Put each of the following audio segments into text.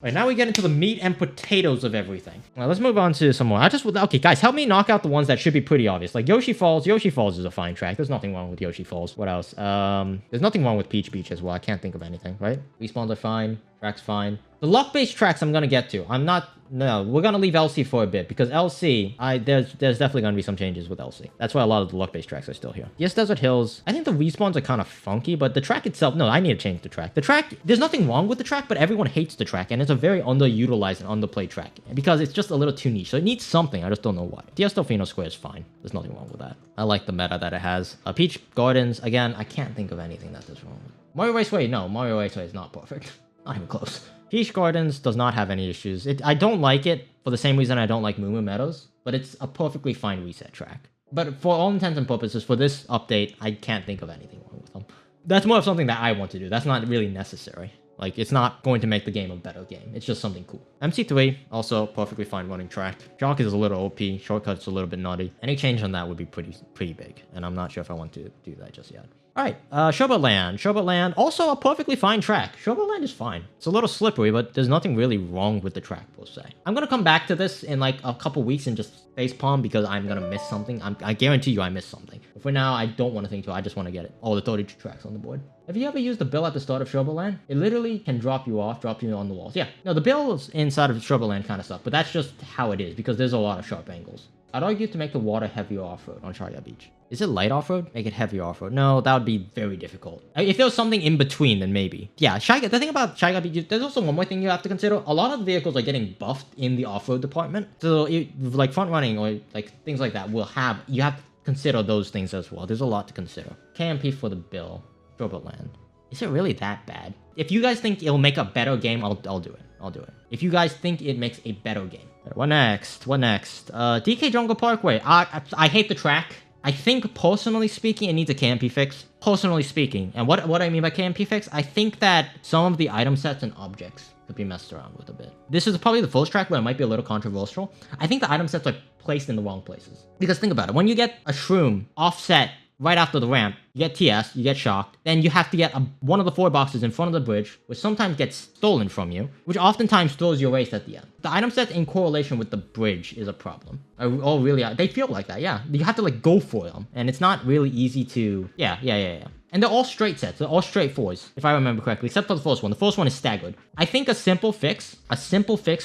Alright, now we get into the meat and potatoes of everything. Well, let's move on to some more. Okay, guys, help me knock out the ones that should be pretty obvious. Like Yoshi Falls. Yoshi Falls is a fine track. There's nothing wrong with Yoshi Falls. What else? There's nothing wrong with Peach Beach as well. I can't think of anything, right? Respawns are fine. Track's fine. The luck-based tracks I'm gonna get to. No, we're gonna leave LC for a bit because LC, there's definitely gonna be some changes with LC. That's why a lot of the luck-based tracks are still here. Yes, Desert Hills. I think the respawns are kind of funky, but the track itself, no, I need to change the track. The track, there's nothing wrong with the track, but everyone hates the track, and it's a very underutilized and underplayed track because it's just a little too niche. So it needs something. I just don't know why. Diaz Delfino Square is fine. There's nothing wrong with that. I like the meta that it has. Peach Gardens, again, I can't think of anything that is wrong. Mario Raceway, no, Mario Raceway is not perfect. Not even close. Peach Gardens does not have any issues. I don't like it for the same reason I don't like Moo Moo Meadows, but it's a perfectly fine reset track. But for all intents and purposes, for this update, I can't think of anything wrong with them. That's more of something that I want to do. That's not really necessary. Like, it's not going to make the game a better game. It's just something cool. MC3, also perfectly fine running track. Jock is a little OP. Shortcut's a little bit nutty. Any change on that would be pretty big, and I'm not sure if I want to do that just yet. Alright, Sherbet Land. Sherbet Land, also a perfectly fine track. Sherbet Land is fine. It's a little slippery, but there's nothing really wrong with the track, per se. I'm gonna come back to this in like a couple weeks and just facepalm because I'm gonna miss something. I guarantee you I missed something. But for now, I don't want to think too. I just want to get it. Oh, the 32 tracks on the board. Have you ever used the bill at the start of Sherbet Land? It literally can drop you on the walls. Yeah, no, the bills inside of Sherbet Land kind of suck, but that's just how it is because there's a lot of sharp angles. I'd argue to make the water heavier off-road on Shy Guy Beach. Is it light off-road? Make it heavier off-road. No, that would be very difficult. If there was something in between, then maybe. Yeah, the thing about Shy Guy Beach, there's also one more thing you have to consider. A lot of the vehicles are getting buffed in the off-road department. So, like front running or like things like that you have to consider those things as well. There's a lot to consider. KMP for the bill. Sherbet Land. Is it really that bad? If you guys think it'll make a better game, I'll do it. I'll do it. If you guys think it makes a better game. What next? DK Jungle Parkway. I hate the track. I think, personally speaking, it needs a KMP fix. Personally speaking. And what I mean by KMP fix, I think that some of the item sets and objects could be messed around with a bit. This is probably the first track where it might be a little controversial. I think the item sets are placed in the wrong places. Because think about it. When you get a shroom offset right after the ramp, you get TS, you get shocked, then you have to get one of the 4 boxes in front of the bridge, which sometimes gets stolen from you, which oftentimes throws your race at the end. The item sets in correlation with the bridge is a problem. Oh, really? They feel like that, yeah. You have to, like, go for them, and it's not really easy to... Yeah. And they're all straight sets. They're all straight 4s, if I remember correctly, except for the first one. The first one is staggered. I think a simple fix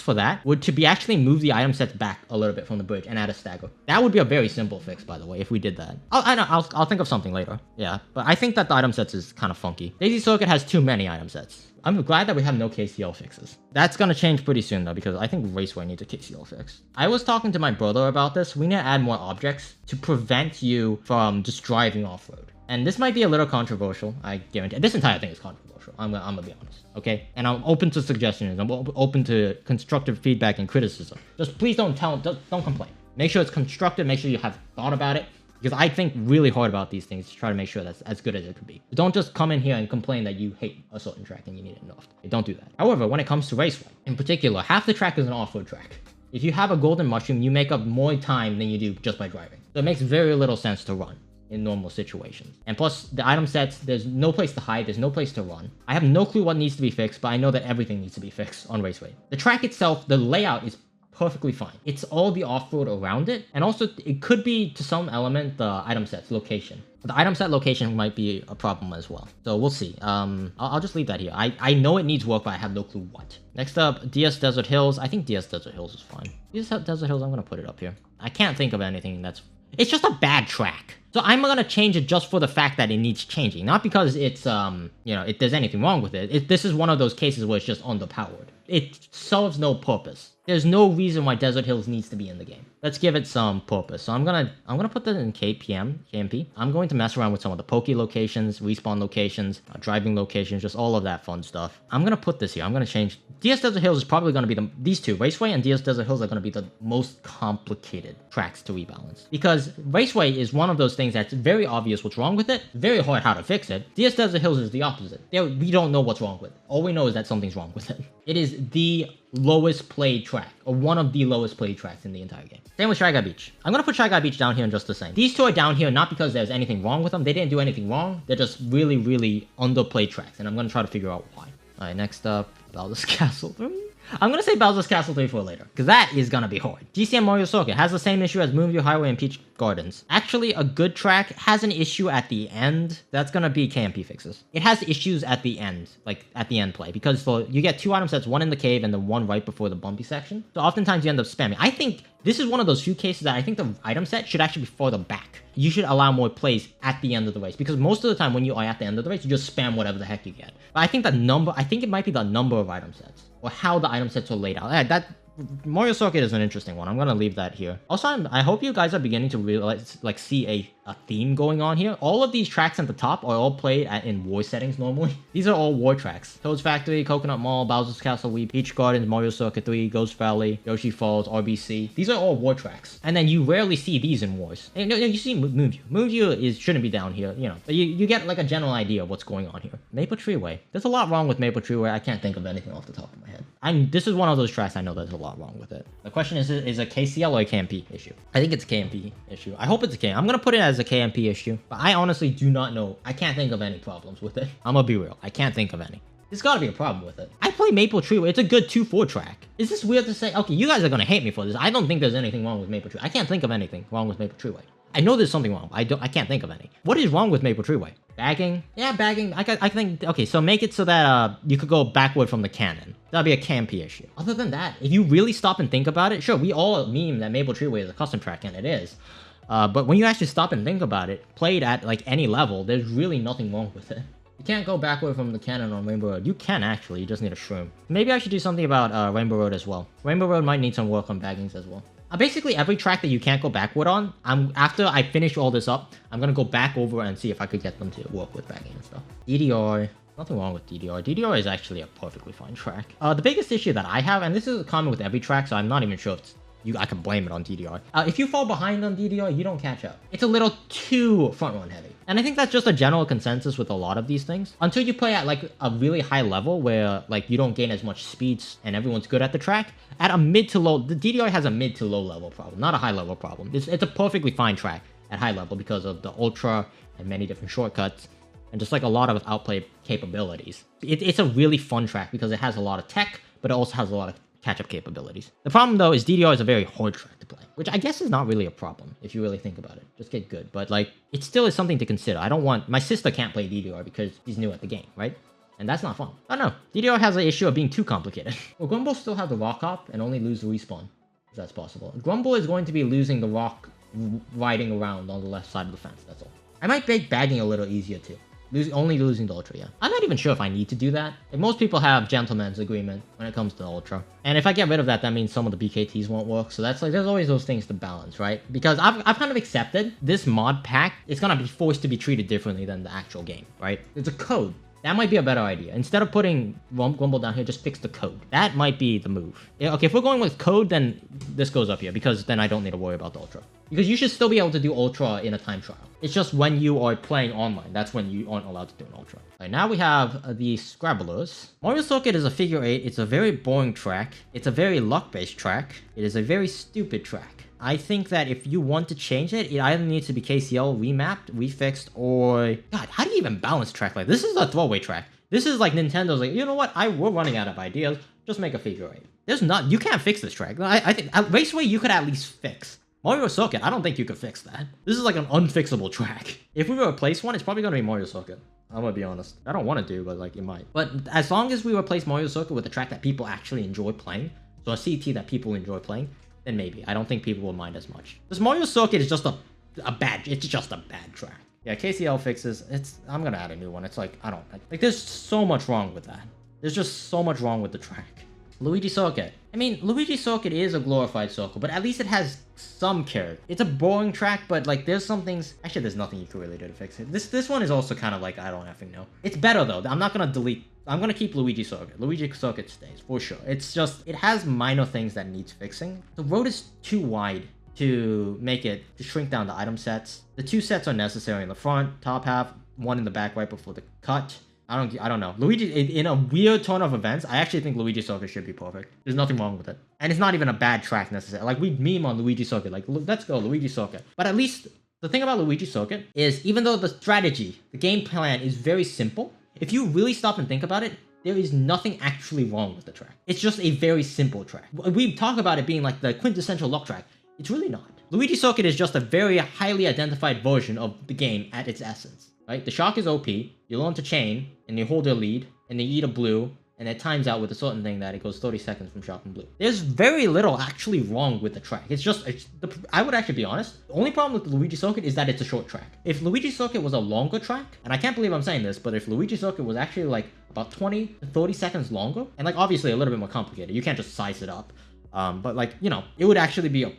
for that would to be actually move the item sets back a little bit from the bridge and add a stagger. That would be a very simple fix, by the way, if we did that. I'll think of something later. Yeah, but I think that the item sets is kind of funky. Daisy Circuit has too many item sets. I'm glad that we have no KCL fixes. That's gonna change pretty soon though, because I think Raceway needs a KCL fix. I was talking to my brother about this. We need to add more objects to prevent you from just driving off-road. And this might be a little controversial, I guarantee. This entire thing is controversial, I'm gonna be honest, okay? And I'm open to suggestions, I'm open to constructive feedback and criticism. Just please don't complain. Make sure it's constructive, make sure you have thought about it, because I think really hard about these things to try to make sure that's as good as it could be. Don't just come in here and complain that you hate a certain track and you need it nerfed. Don't do that. However, when it comes to Raceway, in particular, half the track is an off-road track. If you have a golden mushroom, you make up more time than you do just by driving. So it makes very little sense to run in normal situations. And plus, the item sets, there's no place to hide, there's no place to run. I have no clue what needs to be fixed, but I know that everything needs to be fixed on Raceway. The track itself, the layout is perfectly fine. It's all the off-road around it, and also it could be, to some element, the item set's location. The item set location might be a problem as well. So we'll see. I'll just leave that here. I know it needs work, but I have no clue what. Next up, DS Desert Hills. I think DS Desert Hills is fine. DS Desert Hills, I'm gonna put it up here. I can't think of anything that's... It's just a bad track. So I'm gonna change it just for the fact that it needs changing. Not because it's, if there's anything wrong with it. This is one of those cases where it's just underpowered. It serves no purpose. There's no reason why Desert Hills needs to be in the game. Let's give it some purpose. So I'm gonna put that in KMP. I'm going to mess around with some of the Poke locations, respawn locations, driving locations, just all of that fun stuff. I'm gonna put this here. I'm gonna change. DS Desert Hills is probably gonna be these two, Raceway and DS Desert Hills, are gonna be the most complicated tracks to rebalance. Because Raceway is one of those things that's very obvious what's wrong with it, very hard how to fix it. DS Desert Hills is the opposite. We don't know what's wrong with it. All we know is that something's wrong with it. It is the lowest played track, or one of the lowest played tracks in the entire game. Same with Shy Guy Beach. I'm gonna put Shy Guy Beach down here in just the same. These two are down here not because there's anything wrong with them. They didn't do anything wrong. They're just really, really underplayed tracks, and I'm gonna try to figure out why. Alright, next up, Baldur's Castle 3. I'm gonna say Bowser's Castle 3 for later, because that is gonna be hard. GCM Mario Circuit has the same issue as Moonview Highway and Peach Gardens. Actually, a good track has an issue at the end. That's gonna be KMP fixes. It has issues at the end, like at the end play, because you get 2 item sets, one in the cave and then one right before the bumpy section. So oftentimes you end up spamming. I think this is one of those few cases that I think the item set should actually be further back. You should allow more plays at the end of the race, because most of the time when you are at the end of the race, you just spam whatever the heck you get. But I think it might be the number of item sets, or how the item sets are laid out. That Mario Circuit is an interesting one. I'm gonna leave that here. Also, I hope you guys are beginning to realize, like, see a theme going on here. All of these tracks at the top are all played in war settings normally. These are all war tracks. Toad's Factory, Coconut Mall, Bowser's Castle Wii, Peach Gardens, Mario Circuit 3, Ghost Valley, Yoshi Falls, RBC. These are all war tracks. And then you rarely see these in wars. And you see Moonview. Moonview shouldn't be down here, you know. But you get like a general idea of what's going on here. Maple Treeway. There's a lot wrong with Maple Treeway. I can't think of anything off the top of my head. This is one of those tracks I know there's a lot wrong with it. The question is a KCL or a KMP issue? I think it's a KMP issue. I hope it's a KMP. I'm gonna put it as a KMP issue, but I honestly do not know. I can't think of any problems with it. I'm gonna be real. I can't think of any. There's gotta be a problem with it. I play Maple Treeway. It's a good 2-4 track. Is this weird to say? Okay, you guys are gonna hate me for this. I don't think there's anything wrong with Maple Treeway. I can't think of anything wrong with Maple Treeway. I know there's something wrong. I can't think of any. What is wrong with Maple Treeway? Bagging? Yeah, bagging. I think, okay, so make it so that you could go backward from the cannon. That'd be a KMP issue. Other than that, if you really stop and think about it, sure, we all meme that Maple Treeway is a custom track, and it is. But when you actually stop and think about it, played at like any level, there's really nothing wrong with it. You can't go backward from the cannon on Rainbow Road. You can actually, you just need a shroom. Maybe I should do something about Rainbow Road as well. Rainbow Road might need some work on baggings as well. Basically, every track that you can't go backward on, after I finish all this up, I'm gonna go back over and see if I could get them to work with bagging and stuff. DDR, nothing wrong with DDR. DDR is actually a perfectly fine track. The biggest issue that I have, and this is common with every track, so I'm not even sure if I can blame it on DDR. If you fall behind on DDR, you don't catch up. It's a little too front run heavy. And I think that's just a general consensus with a lot of these things. Until you play at like a really high level where like you don't gain as much speeds and everyone's good at the track, at a mid to low, the DDR has a mid to low level problem, not a high level problem. It's a perfectly fine track at high level because of the ultra and many different shortcuts and just like a lot of outplay capabilities. It's a really fun track because it has a lot of tech, but it also has a lot of catch-up capabilities. The problem though is DDR is a very hard track to play, which I guess is not really a problem if you really think about it. Just get good, but like it still is something to consider. My sister can't play DDR because she's new at the game, right? And that's not fun. I don't know. DDR has the issue of being too complicated. Will Grumble still have the rock hop and only lose the respawn? If that's possible. Grumble is going to be losing the rock riding around on the left side of the fence, that's all. I might make bagging a little easier too. Only losing the Ultra, yeah. I'm not even sure if I need to do that. Most people have gentleman's agreement when it comes to the Ultra. And if I get rid of that, that means some of the BKTs won't work. So that's like, there's always those things to balance, right? Because I've kind of accepted this mod pack, it's gonna be forced to be treated differently than the actual game, right? It's a code. That might be a better idea. Instead of putting Grumble down here, just fix the code. That might be the move. Yeah, okay, if we're going with code, then this goes up here, because then I don't need to worry about the Ultra. Because you should still be able to do Ultra in a time trial. It's just when you are playing online, that's when you aren't allowed to do an Ultra. Alright, now we have the Scrabblers. Mario Circuit is a figure 8. It's a very boring track. It's a very luck-based track. It is a very stupid track. I think that if you want to change it, it either needs to be KCL remapped, refixed, or... God, how do you even balance track like this? This is a throwaway track. This is like Nintendo's like, you know what? We're running out of ideas. Just make a figure 8. There's not... You can't fix this track. I think... Raceway, you could at least fix. Mario Circuit, I don't think you could fix that. This is like an unfixable track. If we replace one, it's probably going to be Mario Circuit. I'm gonna be honest. I don't want to do, but like, it might. But as long as we replace Mario Circuit with a track that people actually enjoy playing, so a CT that people enjoy playing, then maybe. I don't think people will mind as much. This Mario Circuit is just it's just a bad track. Yeah, KCL fixes, I'm gonna add a new one. It's like, I don't, like there's so much wrong with that. There's just so much wrong with the track. Luigi Circuit. I mean, Luigi Circuit is a glorified circle, but at least it has some character. It's a boring track, but like there's some things... Actually, there's nothing you can really do to fix it. This one is also kind of like, I don't effing know. It's better though. I'm not gonna delete... I'm gonna keep Luigi Circuit. Luigi Circuit stays, for sure. It's just... It has minor things that needs fixing. The road is too wide to make it... To shrink down the item sets. The 2 sets are necessary in the front, top half, 1 in the back right before the cut. I don't know. Luigi, in a weird turn of events, I actually think Luigi Circuit should be perfect. There's nothing wrong with it. And it's not even a bad track necessarily. Like, we meme on Luigi Circuit. Like, let's go, Luigi Circuit. But at least, the thing about Luigi Circuit is, even though the strategy, the game plan is very simple, if you really stop and think about it, there is nothing actually wrong with the track. It's just a very simple track. We talk about it being like the quintessential luck track. It's really not. Luigi Circuit is just a very highly identified version of the game at its essence, right? The shock is OP, you learn to chain, and you hold your lead, and you eat a blue, and it times out with a certain thing that it goes 30 seconds from shock and blue. There's very little actually wrong with the track. I would actually be honest, the only problem with the Luigi Circuit is that it's a short track. If Luigi Circuit was a longer track, and I can't believe I'm saying this, but if Luigi Circuit was actually like about 20 to 30 seconds longer, and like obviously a little bit more complicated, you can't just size it up, but like, you know, it would actually be a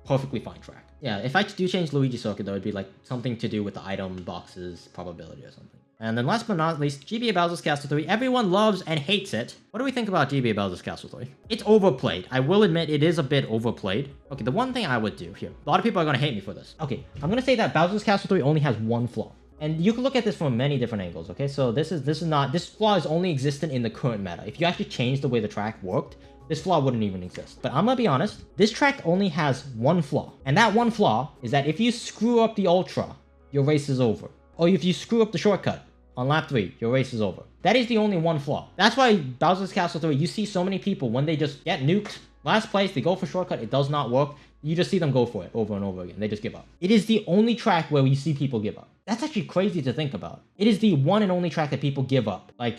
perfectly fine track. Yeah, if I do change Luigi Circuit, though, it'd be like something to do with the item boxes probability or something. And then last but not least, GBA Bowser's Castle 3. Everyone loves and hates it. What do we think about GBA Bowser's Castle 3? It's overplayed. I will admit it is a bit overplayed. Okay, the one thing I would do here. A lot of people are going to hate me for this. Okay, I'm going to say that Bowser's Castle 3 only has one flaw. And you can look at this from many different angles, okay? So this flaw is only existent in the current meta. If you actually change the way the track worked, this flaw wouldn't even exist. But I'm gonna be honest, this track only has one flaw. And that one flaw is that if you screw up the Ultra, your race is over. Or if you screw up the shortcut on lap 3, your race is over. That is the only one flaw. That's why Bowser's Castle 3, you see so many people, when they just get nuked, last place, they go for shortcut, it does not work, you just see them go for it over and over again. They just give up. It is the only track where you see people give up. That's actually crazy to think about. It is the one and only track that people give up, like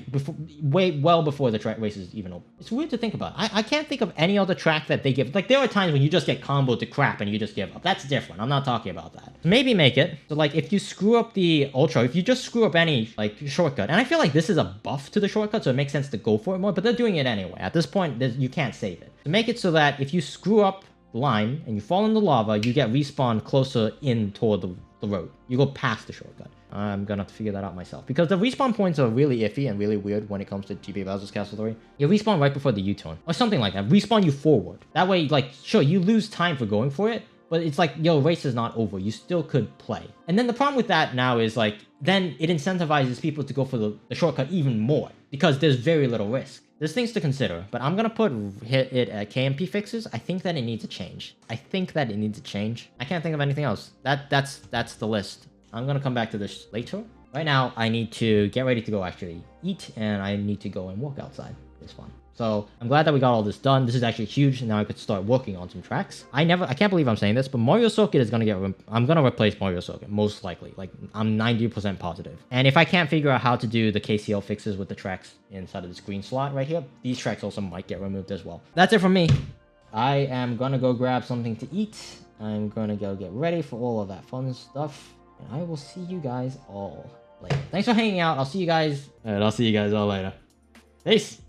well before the track race is even over. It's weird to think about. I can't think of any other track that they give. Like there are times when you just get comboed to crap and you just give up. That's different. I'm not talking about that. Maybe make it so like if you screw up the Ultra, if you just screw up any like shortcut, and I feel like this is a buff to the shortcut, so it makes sense to go for it more. But they're doing it anyway. At this point, you can't save it. To make it so that if you screw up the line and you fall in the lava, you get respawned closer in toward the road. You go past the shortcut. I'm gonna have to figure that out myself. Because the respawn points are really iffy and really weird when it comes to GBA Bowser's Castle 3. You respawn right before the U-turn. Or something like that. Respawn you forward. That way, like, sure, you lose time for going for it, but it's like, yo, race is not over. You still could play. And then the problem with that now is, like, then it incentivizes people to go for the shortcut even more. Because there's very little risk. There's things to consider, but I'm gonna put it at KMP fixes. I think that it needs a change. I can't think of anything else. That's the list. I'm gonna come back to this later. Right now, I need to get ready to go actually eat, and I need to go and walk outside. It's fun. So I'm glad that we got all this done. This is actually huge, and now I could start working on some tracks. I can't believe I'm saying this, but Mario Circuit is gonna I'm gonna replace Mario Circuit, most likely. Like, I'm 90% positive. And if I can't figure out how to do the KCL fixes with the tracks inside of this green slot right here, these tracks also might get removed as well. That's it from me. I am gonna go grab something to eat. I'm gonna go get ready for all of that fun stuff. And I will see you guys all later. Thanks for hanging out. I'll see you guys all later. Peace!